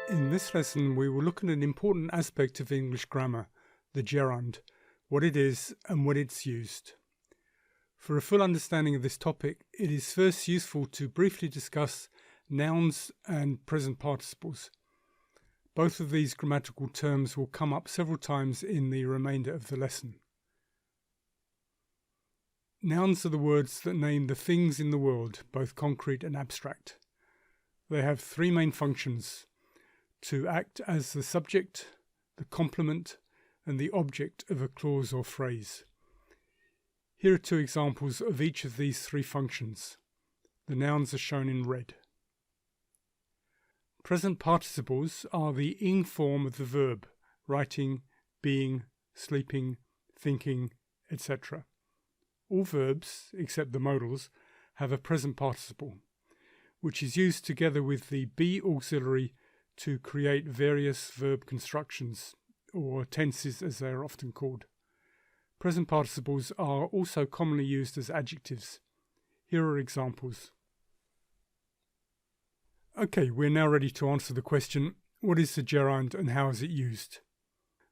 In this lesson, we will look at an important aspect of English grammar, the gerund, what it is and when it's used. For a full understanding of this topic, it is first useful to briefly discuss nouns and present participles. Both of these grammatical terms will come up several times in the remainder of the lesson. Nouns are the words that name the things in the world, both concrete and abstract. They have three main functions: to act as the subject, the complement, and the object of a clause or phrase. Here are two examples of each of these three functions. The nouns are shown in red. Present participles are the ing form of the verb, writing, being, sleeping, thinking, etc. All verbs, except the modals, have a present participle, which is used together with the be auxiliary to create various verb constructions, or tenses as they are often called. Present participles are also commonly used as adjectives. Here are examples. Okay, we're now ready to answer the question, what is the gerund and how is it used?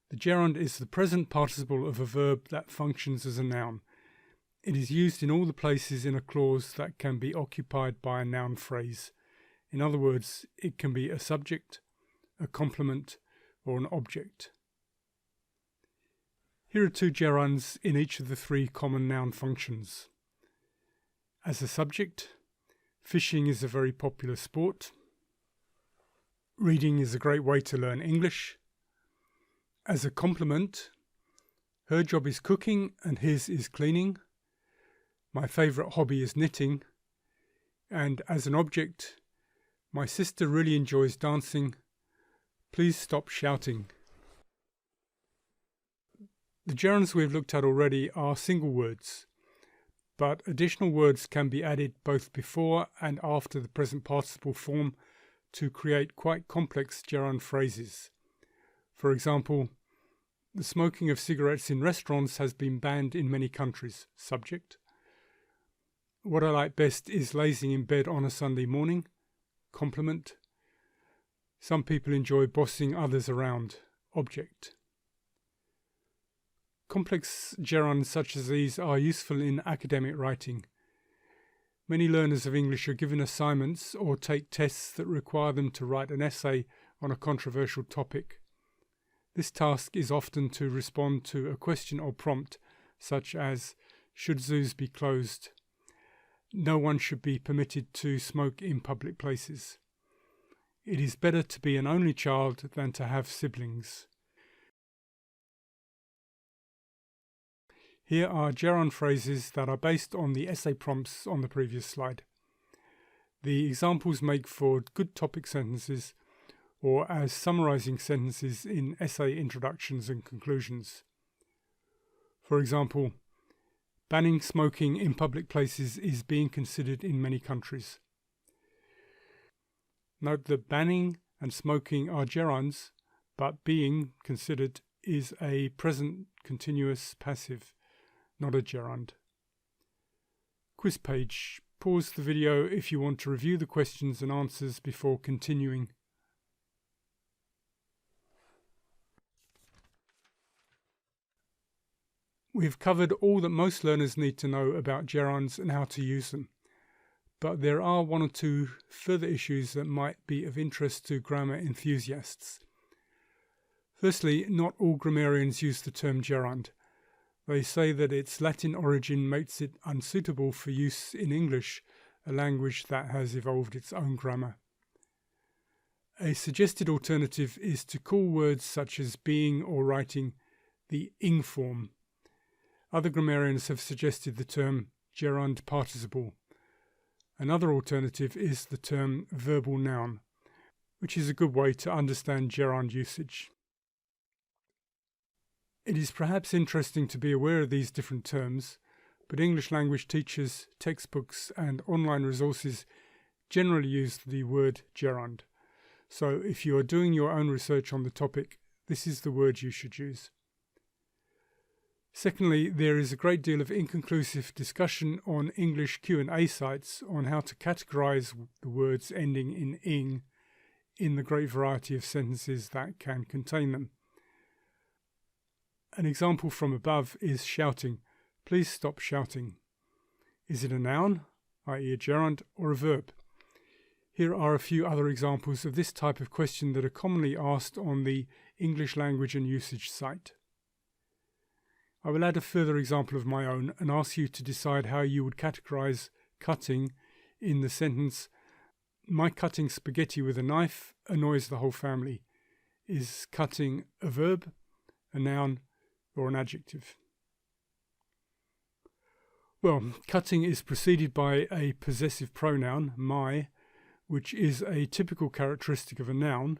The gerund is the present participle of a verb that functions as a noun. It is used in all the places in a clause that can be occupied by a noun phrase. In other words, it can be a subject, a complement, or an object. Here are two gerunds in each of the three common noun functions. As a subject, fishing is a very popular sport. Reading is a great way to learn English. As a complement, her job is cooking and his is cleaning. My favourite hobby is knitting. And as an object, my sister really enjoys dancing. Please stop shouting. The gerunds we've looked at already are single words, but additional words can be added both before and after the present participle form to create quite complex gerund phrases. For example, the smoking of cigarettes in restaurants has been banned in many countries. Subject. What I like best is lazing in bed on a Sunday morning. Complement. Some people enjoy bossing others around. Object. Complex gerunds such as these are useful in academic writing. Many learners of English are given assignments or take tests that require them to write an essay on a controversial topic. This task is often to respond to a question or prompt such as, should zoos be closed? No one should be permitted to smoke in public places. It is better to be an only child than to have siblings. Here are gerund phrases that are based on the essay prompts on the previous slide. The examples make for good topic sentences or as summarizing sentences in essay introductions and conclusions. For example, banning smoking in public places is being considered in many countries. Note that banning and smoking are gerunds, but being considered is a present continuous passive, not a gerund. Quiz page. Pause the video if you want to review the questions and answers before continuing. We've covered all that most learners need to know about gerunds and how to use them, but there are one or two further issues that might be of interest to grammar enthusiasts. Firstly, not all grammarians use the term gerund. They say that its Latin origin makes it unsuitable for use in English, a language that has evolved its own grammar. A suggested alternative is to call words such as being or writing the ing form. Other grammarians have suggested the term gerund participle. Another alternative is the term verbal noun, which is a good way to understand gerund usage. It is perhaps interesting to be aware of these different terms, but English language teachers, textbooks and online resources generally use the word gerund. So if you are doing your own research on the topic, this is the word you should use. Secondly, there is a great deal of inconclusive discussion on English Q&A sites on how to categorize the words ending in ing in the great variety of sentences that can contain them. An example from above is shouting. Please stop shouting. Is it a noun, i.e. a gerund, or a verb? Here are a few other examples of this type of question that are commonly asked on the English Language and Usage site. I will add a further example of my own and ask you to decide how you would categorize cutting in the sentence, my cutting spaghetti with a knife annoys the whole family. Is cutting a verb, a noun, or an adjective? Well, cutting is preceded by a possessive pronoun, my, which is a typical characteristic of a noun,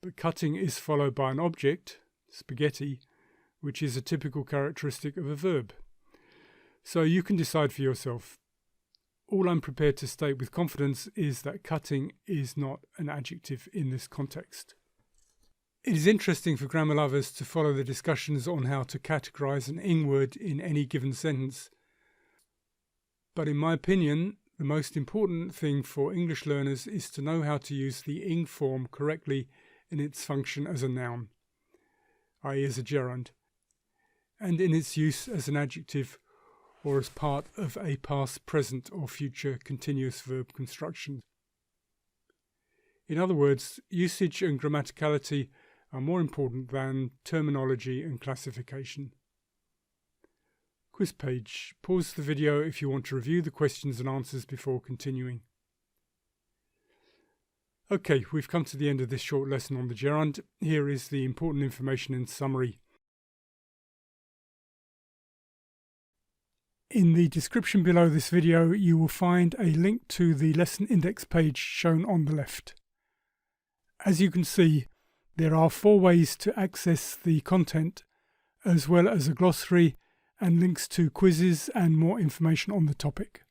but cutting is followed by an object, spaghetti, which is a typical characteristic of a verb. So you can decide for yourself. All I'm prepared to state with confidence is that cutting is not an adjective in this context. It is interesting for grammar lovers to follow the discussions on how to categorize an ing word in any given sentence. But in my opinion, the most important thing for English learners is to know how to use the ing form correctly in its function as a noun, i.e. as a gerund, and in its use as an adjective or as part of a past, present or future continuous verb construction. In other words, usage and grammaticality are more important than terminology and classification. Quiz page. Pause the video if you want to review the questions and answers before continuing. Okay, we've come to the end of this short lesson on the gerund. Here is the important information in summary. In the description below this video, you will find a link to the lesson index page shown on the left. As you can see, there are 4 ways to access the content, as well as a glossary and links to quizzes and more information on the topic.